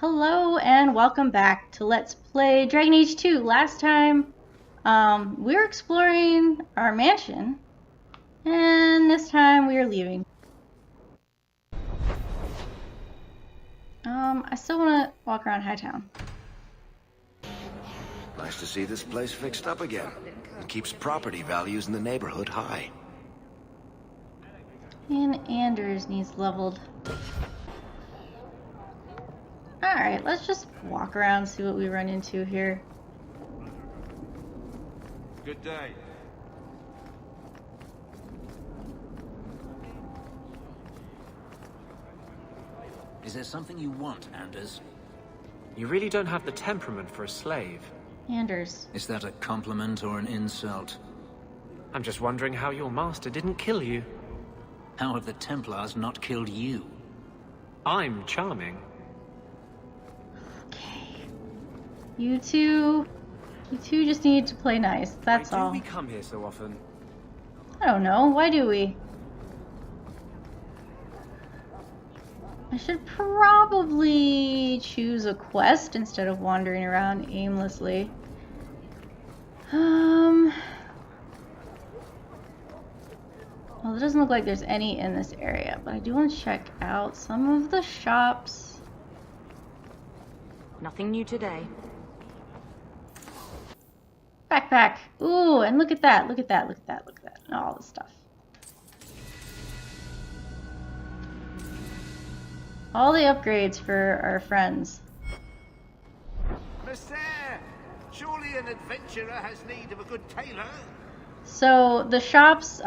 Hello and welcome back to Let's Play Dragon Age 2. Last time, we were exploring our mansion, and this time we are leaving. I still want to walk around Hightown. Nice to see this place fixed up again. It keeps property values in the neighborhood high. And Anders needs leveled. Alright, let's just walk around and see what we run into here. Good day. Is there something you want, Anders? You really don't have the temperament for a slave. Anders. Is that a compliment or an insult? I'm just wondering how your master didn't kill you. How have the Templars not killed you? I'm charming. Okay. You two just need to play nice. That's Why all. do we come here so often? I don't know. Why do we? I should probably choose a quest instead of wandering around aimlessly. Well, it doesn't look like there's any in this area, but I do want to check out some of the shops. Nothing new today. Backpack. Ooh, and look at that. Look at that. Look at that. Look at that. And all this stuff. All the upgrades for our friends. Monsieur, surely an adventurer has need of a good tailor? So the shops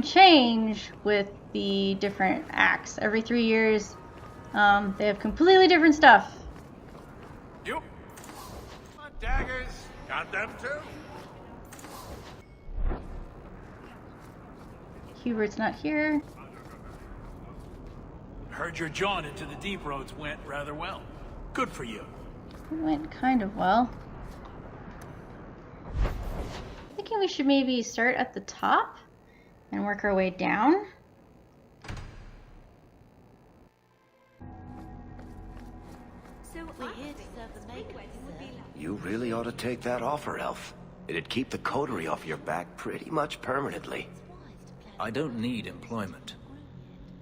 change with the different acts. Every 3 years, they have completely different stuff. Yup. My daggers. Got them too? Hubert's not here. Heard your jaunt into the deep roads went rather well. Good for you. It went kind of well. Thinking we should maybe start at the top and work our way down. You really ought to take that offer, Elf. It'd keep the coterie off your back pretty much permanently. I don't need employment.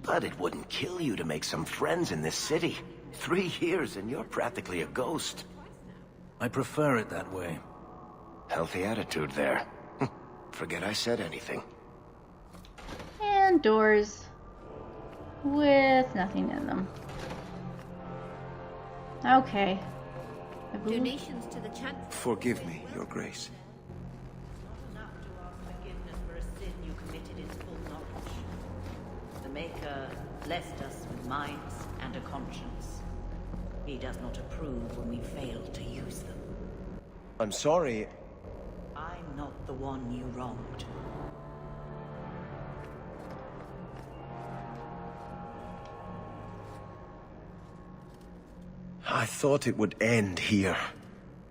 But it wouldn't kill you to make some friends in this city. 3 years and you're practically a ghost. I prefer it that way. Healthy attitude there. Forget I said anything. And doors with nothing in them. Okay. I believe... Donations to the Chantry. Forgive me, Your Grace. Enough to ask forgiveness for a sin you committed in full knowledge. The Maker blessed us with minds and a conscience. He does not approve when we fail to use them. I'm sorry. I'm not the one you wronged. I thought it would end here.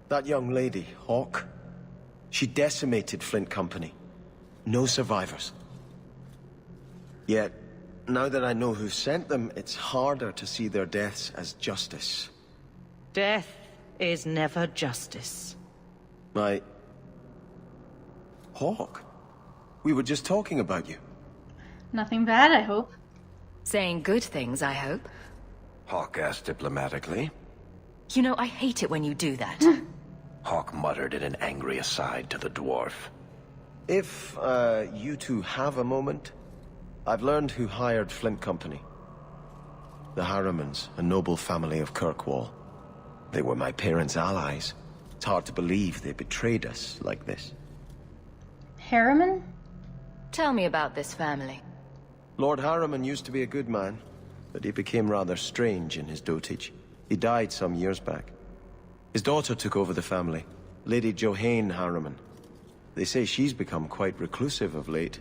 That young lady, Hawke, she decimated Flint Company. No survivors. Yet, now that I know who sent them, it's harder to see their deaths as justice. Death is never justice. Hawke? We were just talking about you. Nothing bad, I hope. Saying good things, I hope. Hawke asked diplomatically. You know, I hate it when you do that. Hawke muttered in an angry aside to the dwarf. If, you two have a moment, I've learned who hired Flint Company. The Harrimans, a noble family of Kirkwall. They were my parents' allies. It's hard to believe they betrayed us like this. Harriman? Tell me about this family. Lord Harriman used to be a good man, but he became rather strange in his dotage. He died some years back. His daughter took over the family, Lady Johanne Harriman. They say she's become quite reclusive of late.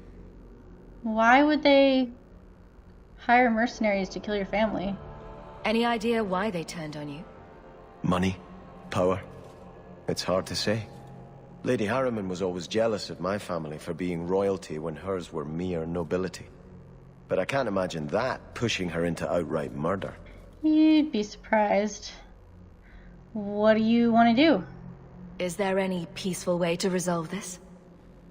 Why would they hire mercenaries to kill your family? Any idea why they turned on you? Money? Power? It's hard to say. Lady Harriman was always jealous of my family for being royalty when hers were mere nobility. But I can't imagine that pushing her into outright murder. You'd be surprised. What do you want to do? Is there any peaceful way to resolve this?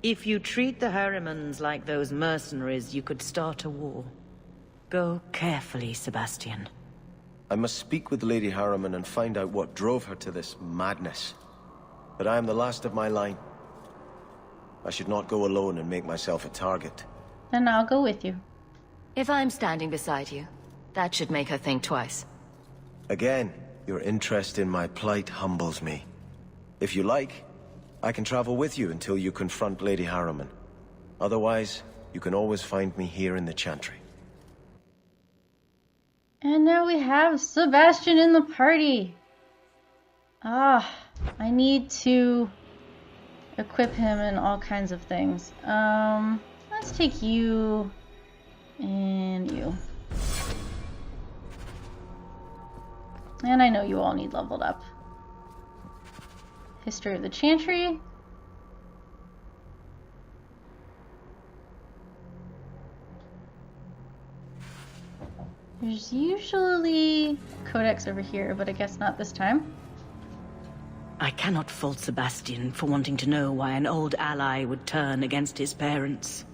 If you treat the Harrimans like those mercenaries, you could start a war. Go carefully, Sebastian. I must speak with Lady Harriman and find out what drove her to this madness. But I am the last of my line. I should not go alone and make myself a target. Then I'll go with you. If I'm standing beside you, that should make her think twice. Again, your interest in my plight humbles me. If you like, I can travel with you until you confront Lady Harriman. Otherwise, you can always find me here in the Chantry. And now we have Sebastian in the party. I need to equip him in all kinds of things. Let's take you and you. And I know you all need leveled up. History of the Chantry. There's usually codex over here, but I guess not this time. I cannot fault Sebastian for wanting to know why an old ally would turn against his parents.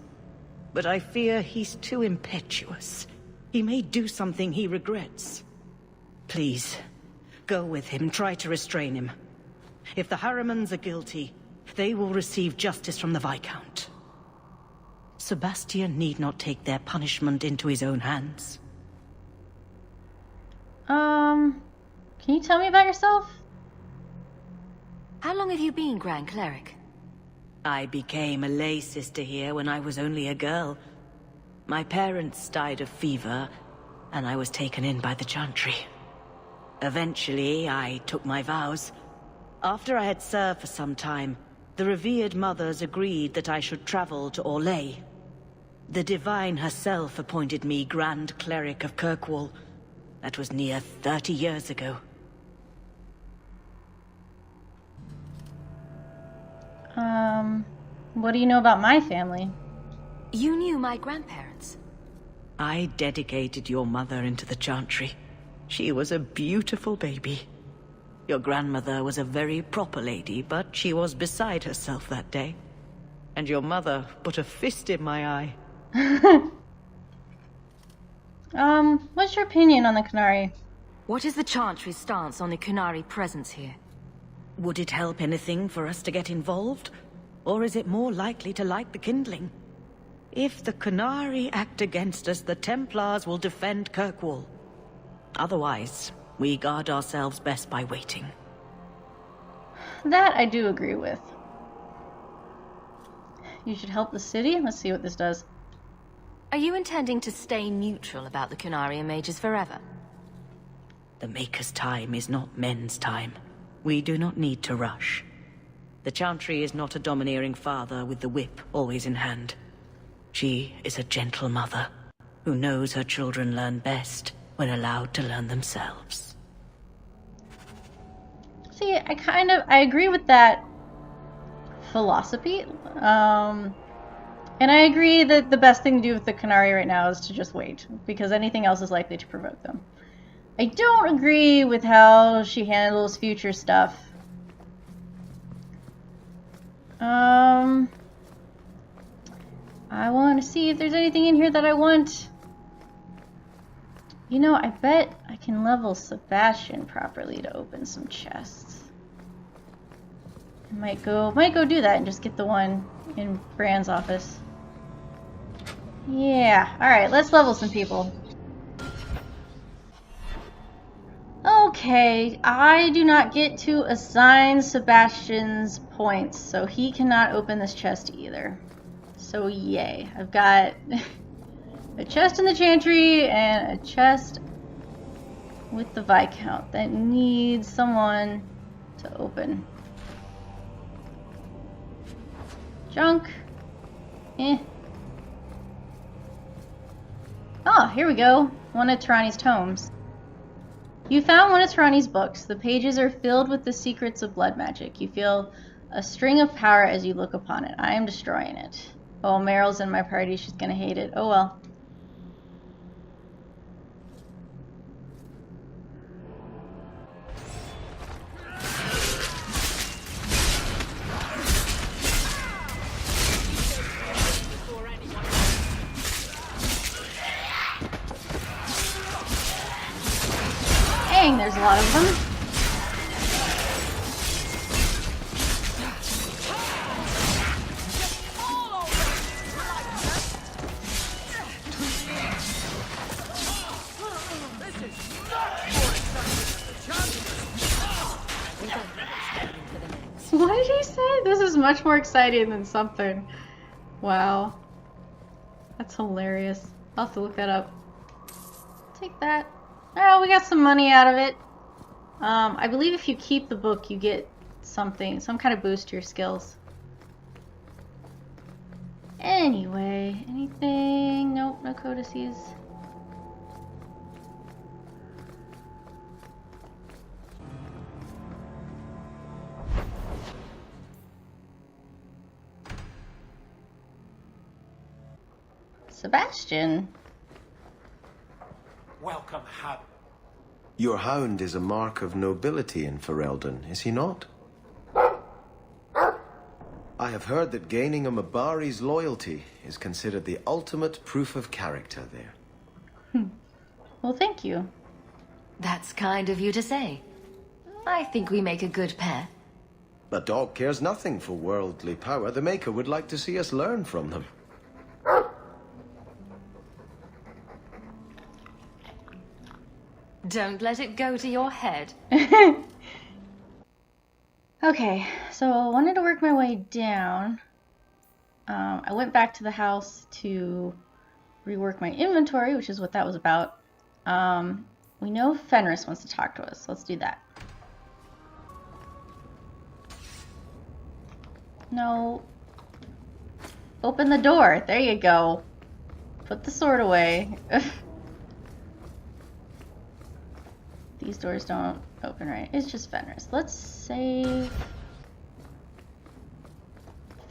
But I fear he's too impetuous. He may do something he regrets. Please, go with him, try to restrain him. If the Harrimans are guilty, they will receive justice from the Viscount. Sebastian need not take their punishment into his own hands. Can you tell me about yourself? How long have you been Grand Cleric? I became a lay sister here when I was only a girl. My parents died of fever, and I was taken in by the Chantry. Eventually, I took my vows. After I had served for some time, the revered mothers agreed that I should travel to Orlais. The Divine herself appointed me Grand Cleric of Kirkwall. That was near 30 years ago. What do you know about my family? You knew my grandparents? I dedicated your mother into the Chantry. She was a beautiful baby. Your grandmother was a very proper lady, but she was beside herself that day. And your mother put a fist in my eye. What's your opinion on the qunari? What is the Chantry's stance on the qunari presence here? Would it help anything for us to get involved? Or is it more likely to light the kindling? If the qunari act against us, the Templars will defend Kirkwall. Otherwise, we guard ourselves best by waiting. That I do agree with. You should help the city? Let's see what this does. Are you intending to stay neutral about the qunari and mages forever? The Maker's time is not men's time. We do not need to rush. The Chantry is not a domineering father with the whip always in hand. She is a gentle mother who knows her children learn best when allowed to learn themselves. See, I agree with that philosophy. And I agree that the best thing to do with the qunari right now is to just wait, because anything else is likely to provoke them. I don't agree with how she handles future stuff. I want to see if there's anything in here that I want. You know, I bet I can level Sebastian properly to open some chests. I might go do that and just get the one in Brand's office. Yeah, alright, let's level some people. Okay, I do not get to assign Sebastian's points, so he cannot open this chest either. So yay, I've got a chest in the Chantry and a chest with the Viscount that needs someone to open. Junk. Oh, here we go. One of Tirani's tomes. You found one of Tirani's books. The pages are filled with the secrets of blood magic. You feel a string of power as you look upon it. I am destroying it. Oh, Merrill's in my party. She's gonna hate it. Oh well. lot of them. What did he say? This is much more exciting than something. Wow. That's hilarious. I'll have to look that up. Take that. Oh, we got some money out of it. I believe if you keep the book, you get something, some kind of boost to your skills. Anyway, anything? Nope, no codices. Sebastian. Welcome, Hound. Your hound is a mark of nobility in Ferelden, is he not? I have heard that gaining a Mabari's loyalty is considered the ultimate proof of character there. Well, thank you. That's kind of you to say. I think we make a good pair. The dog cares nothing for worldly power. The Maker would like to see us learn from them. Don't let it go to your head. Okay, so I wanted to work my way down. I went back to the house to rework my inventory, which is what that was about. We know Fenris wants to talk to us. Let's do that. No. Open the door. There you go. Put the sword away. These doors don't open right. It's just Fenris. Let's save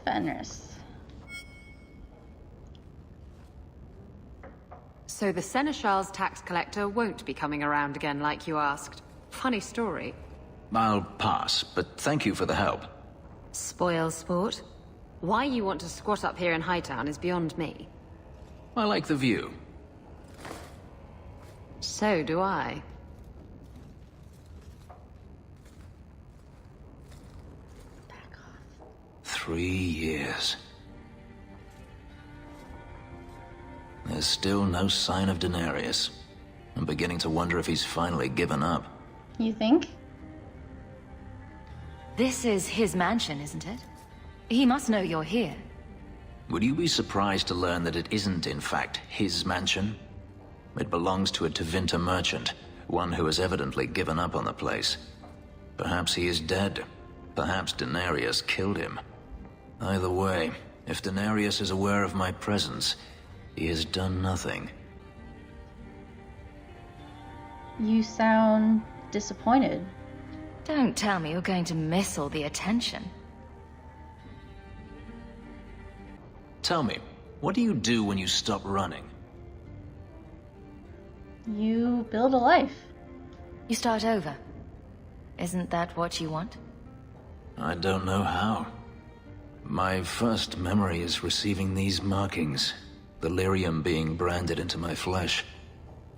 Fenris. So the Seneschal's tax collector won't be coming around again like you asked. Funny story. I'll pass, but thank you for the help. Spoil sport. Why you want to squat up here in Hightown is beyond me. I like the view. So do I. Back off. 3 years. There's still no sign of Denarius. I'm beginning to wonder if he's finally given up. You think? This is his mansion, isn't it? He must know you're here. Would you be surprised to learn that it isn't, in fact, his mansion? It belongs to a Tevinter merchant, one who has evidently given up on the place. Perhaps he is dead. Perhaps Denarius killed him. Either way, if Denarius is aware of my presence, he has done nothing. You sound disappointed. Don't tell me you're going to miss all the attention. Tell me, what do you do when you stop running? You build a life. You start over. Isn't that what you want? I don't know how. My first memory is receiving these markings. The lyrium being branded into my flesh.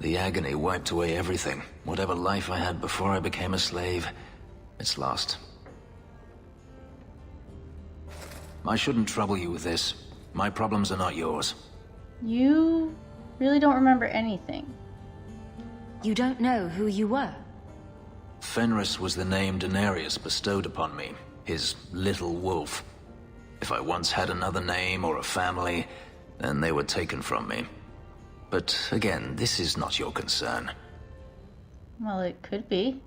The agony wiped away everything. Whatever life I had before I became a slave, it's lost. I shouldn't trouble you with this. My problems are not yours. You really don't remember anything. You don't know who you were? Fenris was the name Denarius bestowed upon me, his little wolf. If I once had another name or a family, then they were taken from me. But again, this is not your concern. Well, it could be.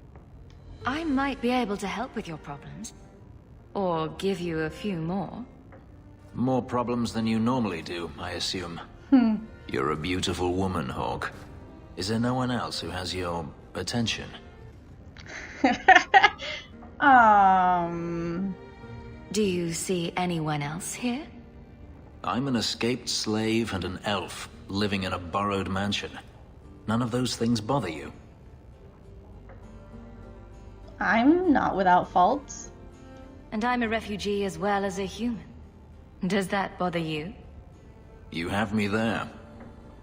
I might be able to help with your problems. Or give you a few more. More problems than you normally do, I assume. You're a beautiful woman, Hawke. Is there no one else who has your attention? Do you see anyone else here? I'm an escaped slave and an elf, living in a borrowed mansion. None of those things bother you? I'm not without faults. And I'm a refugee as well as a human. Does that bother you? You have me there.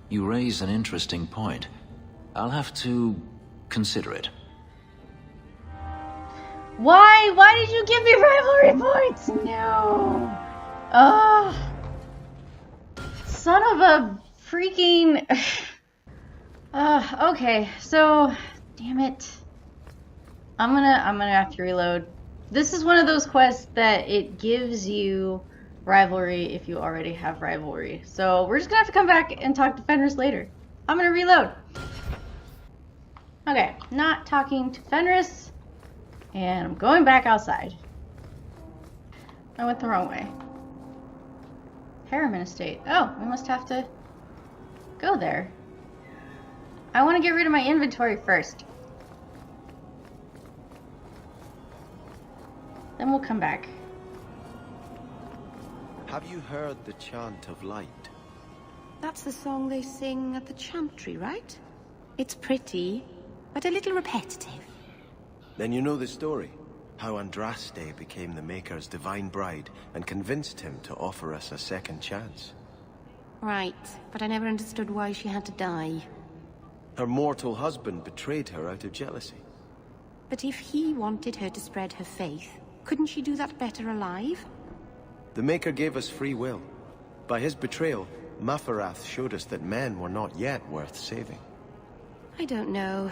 You raise an interesting point. I'll have to consider it. Why? Why did you give me rivalry points? No. Oh. Son of a freaking... okay, so... Damn it. I'm gonna have to reload. This is one of those quests that it gives you rivalry if you already have rivalry. So we're just gonna have to come back and talk to Fenris later. I'm gonna reload. Okay, not talking to Fenris. And I'm going back outside. I went the wrong way. Harriman Estate. Oh, we must have to go there. I want to get rid of my inventory first. Then we'll come back. Have you heard the Chant of Light? That's the song they sing at the Chantry, right? It's pretty, but a little repetitive. Then you know the story. How Andraste became the Maker's divine bride and convinced him to offer us a second chance. Right, but I never understood why she had to die. Her mortal husband betrayed her out of jealousy. But if he wanted her to spread her faith, couldn't she do that better alive? The Maker gave us free will. By his betrayal, Mafarath showed us that men were not yet worth saving. I don't know.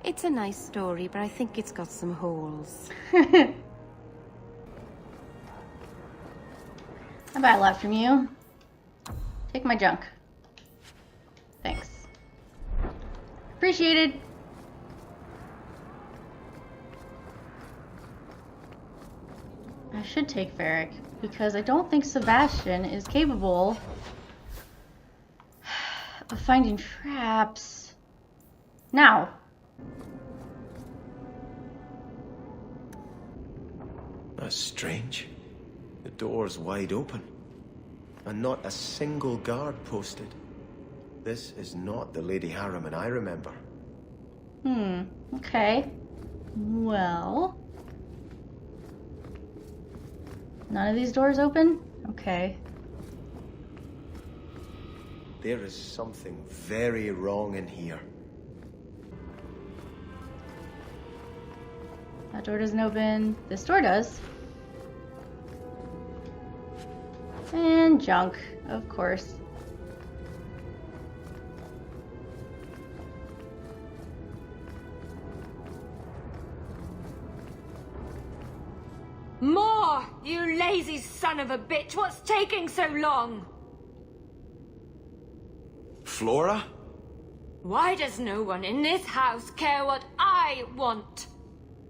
It's a nice story, but I think it's got some holes. I buy a lot from you. Take my junk. Thanks. Appreciated. I should take Varric, because I don't think Sebastian is capable of finding traps. Now. That's strange. The door's wide open. And not a single guard posted. This is not the Lady Harriman I remember. Okay. Well... None of these doors open? Okay. There is something very wrong in here. That door doesn't open. This door does. And junk, of course. More! You lazy son of a bitch! What's taking so long? Flora? Why does no one in this house care what I want?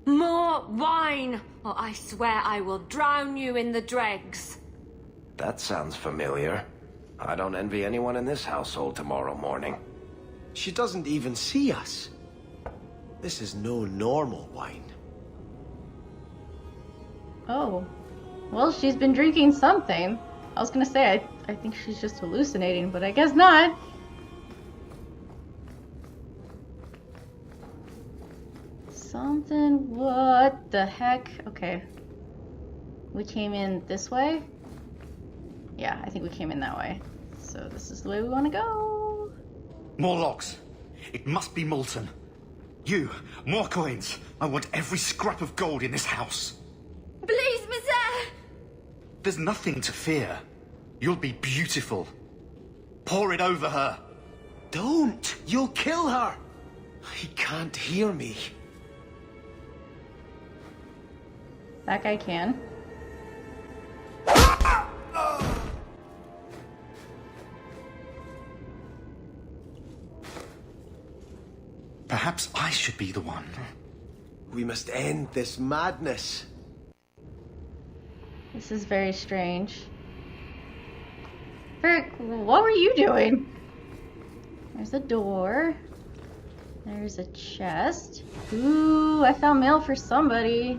More wine, or I swear I will drown you in the dregs. That sounds familiar. I don't envy anyone in this household tomorrow morning. She doesn't even see us. This is no normal wine. Oh. Well, she's been drinking something. I was gonna say, I think she's just hallucinating, but I guess not. Something, what the heck? Okay. We came in this way? Yeah, I think we came in that way. So this is the way we want to go. More logs. It must be molten. You, more coins. I want every scrap of gold in this house. Please, monsieur! There's nothing to fear. You'll be beautiful. Pour it over her. Don't! You'll kill her! He can't hear me. That guy can. Perhaps I should be the one. We must end this madness. This is very strange. Frick, what were you doing? There's a door. There's a chest. Ooh, I found mail for somebody.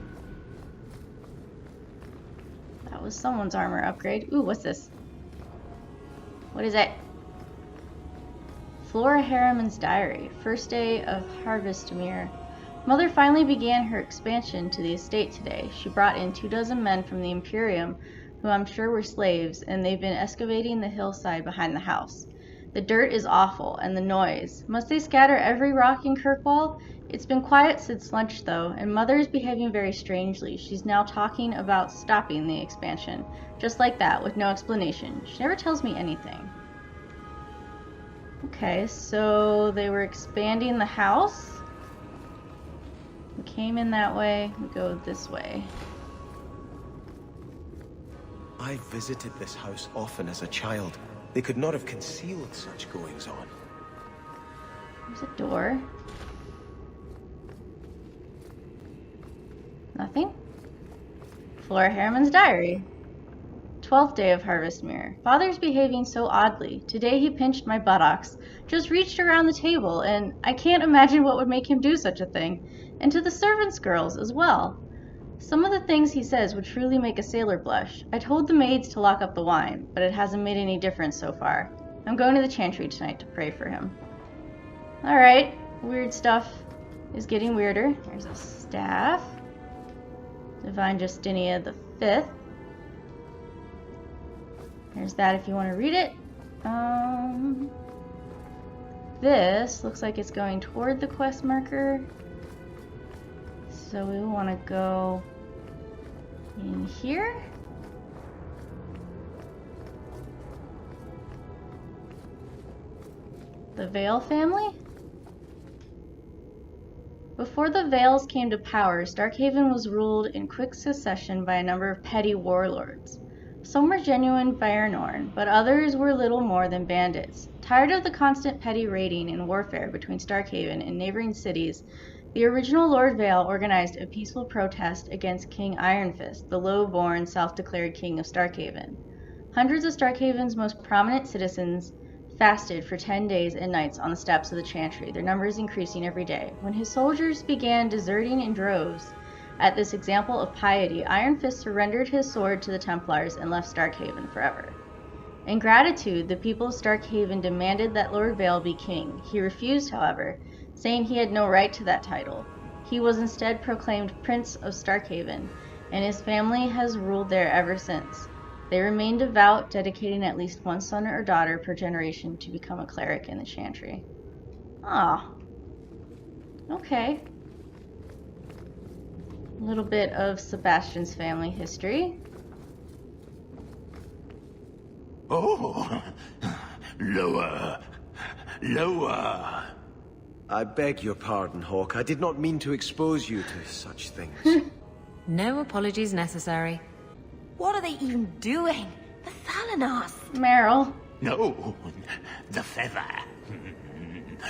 That was someone's armor upgrade. Ooh, what's this? What is it? Flora Harriman's diary. First day of Harvestmere. Mother finally began her expansion to the estate today. She brought in 24 men from the Imperium, who I'm sure were slaves, and they've been excavating the hillside behind the house. The dirt is awful, and the noise. Must they scatter every rock in Kirkwall? It's been quiet since lunch, though, and Mother is behaving very strangely. She's now talking about stopping the expansion. Just like that, with no explanation. She never tells me anything. Okay, so they were expanding the house. We came in that way. We go this way. I visited this house often as a child. They could not have concealed such goings-on. There's a door. Nothing. Flora Harriman's diary. 12th day of Harvest Mirror. Father's behaving so oddly. Today he pinched my buttocks, just reached around the table, and I can't imagine what would make him do such a thing. And to the servants' girls as well. Some of the things he says would truly make a sailor blush. I told the maids to lock up the wine, but it hasn't made any difference so far. I'm going to the Chantry tonight to pray for him. Alright, weird stuff is getting weirder. Here's a staff. Divine Justinia the 5th. There's that if you want to read it. This looks like it's going toward the quest marker. So we want to go in here. The Vale family? Before the Vales came to power, Starkhaven was ruled in quick succession by a number of petty warlords. Some were genuine Varannorn, but others were little more than bandits. Tired of the constant petty raiding and warfare between Starkhaven and neighboring cities, the original Lord Vale organized a peaceful protest against King Ironfist, the low-born, self-declared king of Starkhaven. Hundreds of Starkhaven's most prominent citizens fasted for 10 days and nights on the steps of the Chantry, their numbers increasing every day. When his soldiers began deserting in droves at this example of piety, Iron Fist surrendered his sword to the Templars and left Starkhaven forever. In gratitude, the people of Starkhaven demanded that Lord Vale be king. He refused, however, saying he had no right to that title. He was instead proclaimed Prince of Starkhaven, and his family has ruled there ever since. They remain devout, dedicating at least one son or daughter per generation to become a cleric in the Chantry. Ah. Okay. A little bit of Sebastian's family history. Oh, lower, lower. I beg your pardon, Hawke. I did not mean to expose you to such things. No apologies necessary. What are they even doing? The Thalanos! Merrill. No, the feather.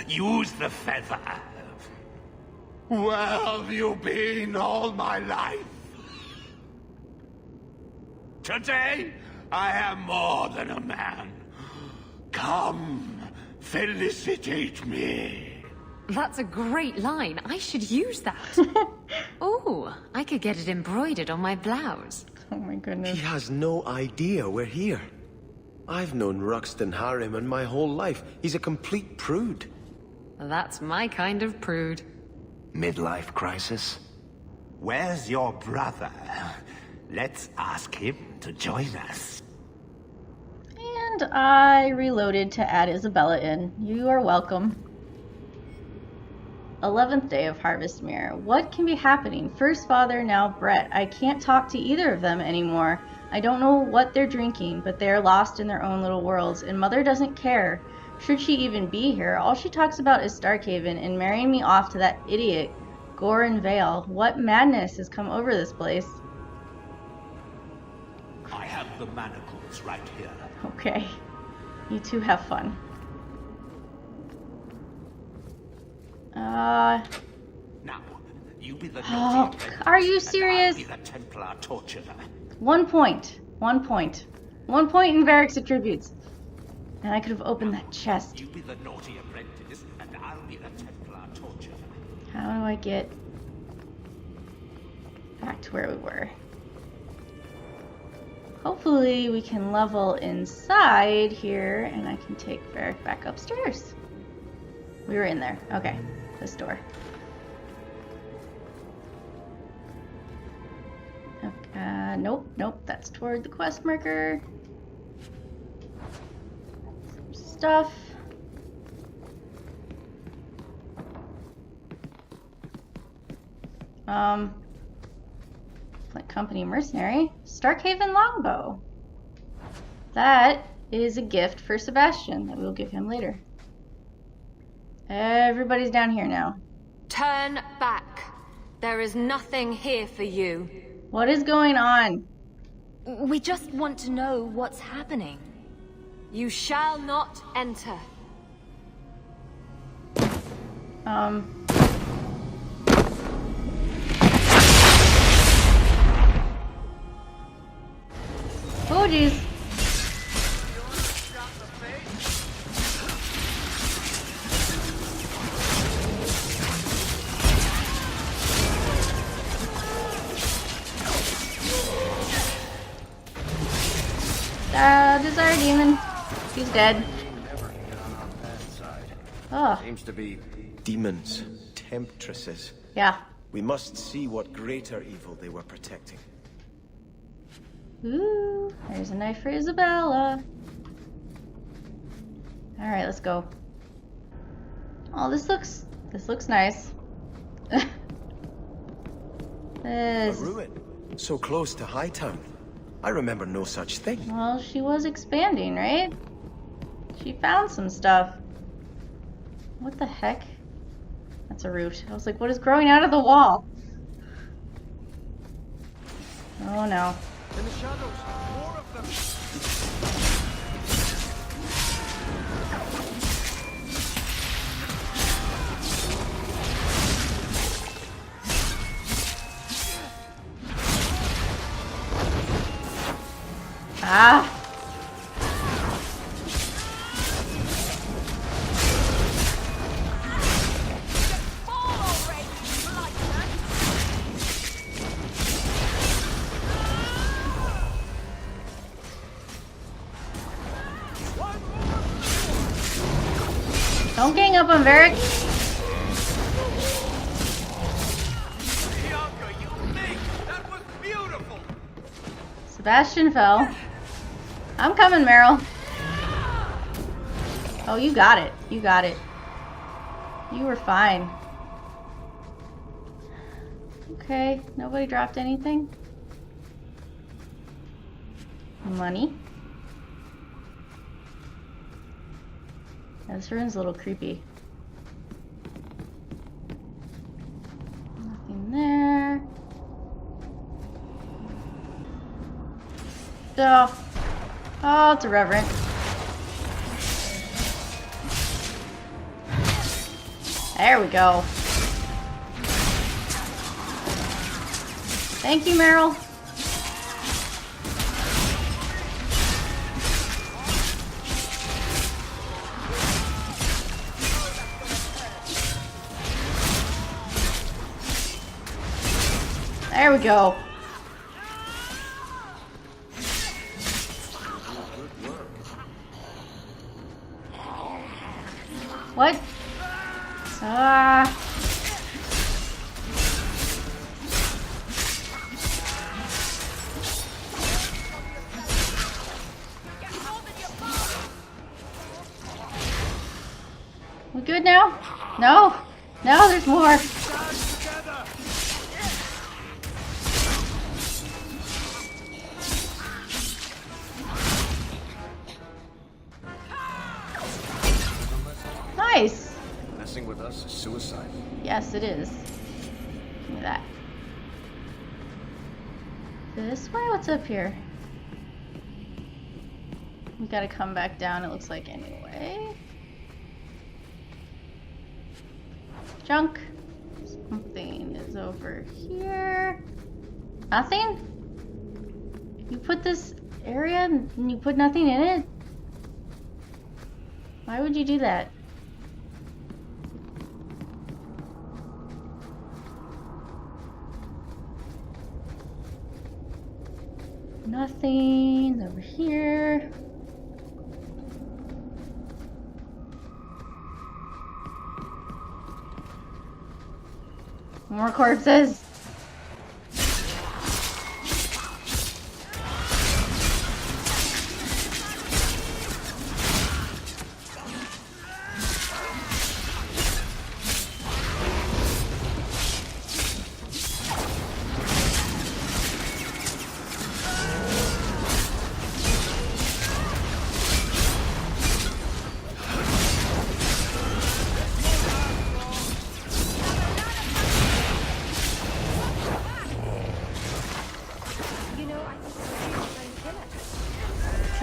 Use the feather. Where have you been all my life? Today, I am more than a man. Come, felicitate me. That's a great line. I should use that. Ooh, I could get it embroidered on my blouse. Oh my goodness. He has no idea we're here. I've known Ruxton Harriman my whole life. He's a complete prude. That's my kind of prude. Midlife crisis? Where's your brother? Let's ask him to join us. And I reloaded to add Isabella in. You are welcome. 11th day of Harvest Mirror. What can be happening? First father, now Brett. I can't talk to either of them anymore. I don't know what they're drinking, but they're lost in their own little worlds, and Mother doesn't care. Should she even be here? All she talks about is Starkhaven and marrying me off to that idiot, Goran Vale. What madness has come over this place? I have the manacles right here. Okay. You two have fun. Now, you be the Oh, are you serious? And I'll be the Templar torturer. 1 point. 1 point. 1 point in Varric's attributes. And I could have opened that chest. You be the naughty apprentice, and I'll be the Templar torturer. How do I get back to where we were? Hopefully we can level inside here and I can take Varric back upstairs. We were in there. Okay. This door. Okay. Nope. That's toward the quest marker. Some stuff. Flint Company mercenary. Starkhaven longbow. That is a gift for Sebastian that we will give him later. Everybody's down here now. Turn back. There is nothing here for you. What is going on? We just want to know what's happening. You shall not enter. Oh, jeez. Desire demon. He's dead. Oh. Seems to be demons, temptresses. Yeah. We must see what greater evil they were protecting. Ooh, there's a knife for Isabella. All right, let's go. Oh, this looks nice. A ruin, so close to Hightown. I remember no such thing. Well, she was expanding, right? She found some stuff. What the heck? That's a root. I was like, what is growing out of the wall? Oh no. In the shadows, more of them. Ah! Don't gang up on Varric. That was beautiful. Sebastian fell. I'm coming, Merrill. Oh, you got it. You got it. You were fine. Okay, nobody dropped anything. Money. Yeah, this room's a little creepy. Nothing there. Oh, it's a reverend. There we go. Thank you, Merrill. There we go. What? We good now? No? No, there's more. Nice. Messing with us is suicide. Yes, it is. Give me that. This way? What's up here? We gotta come back down, it looks like, anyway. Junk. Something is over here. Nothing? You put this area and you put nothing in it? Why would you do that? Nothing over here. More corpses.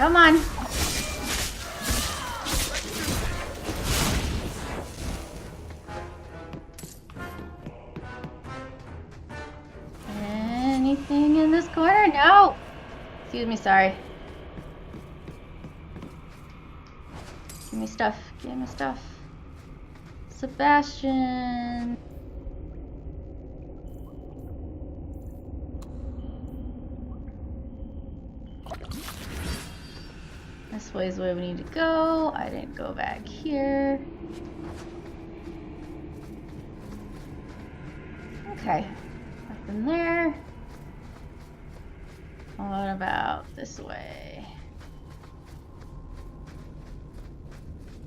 Come on. Anything in this corner? No! Excuse me, sorry. Give me stuff. Give me stuff. Sebastian. This way is the way we need to go. I didn't go back here. Okay. Nothing there. What about this way?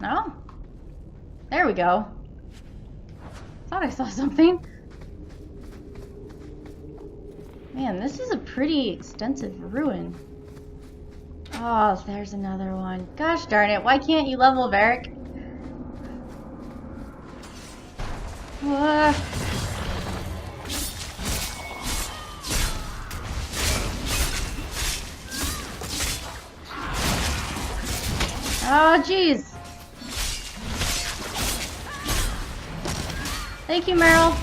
No? There we go. Thought I saw something. Man, this is a pretty extensive ruin. Oh, there's another one. Gosh darn it, why can't you level, Varric? Oh, jeez. Thank you, Merrill.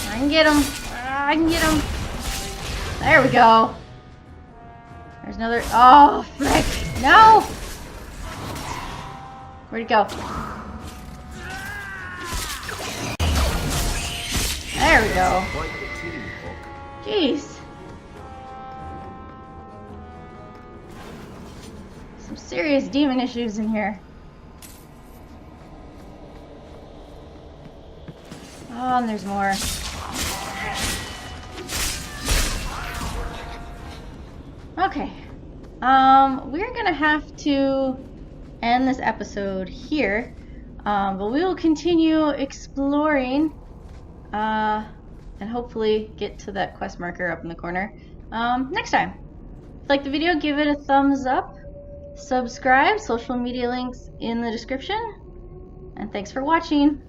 I can get him. I can get him. There we go. There's another. Oh, frick. No! Where'd he go? There we go. Jeez. Some serious demon issues in here. Oh, and there's more. Okay. We're gonna have to end this episode here, but we will continue exploring and hopefully get to that quest marker up in the corner next time. If you like the video, give it a thumbs up, subscribe, social media links in the description, and thanks for watching.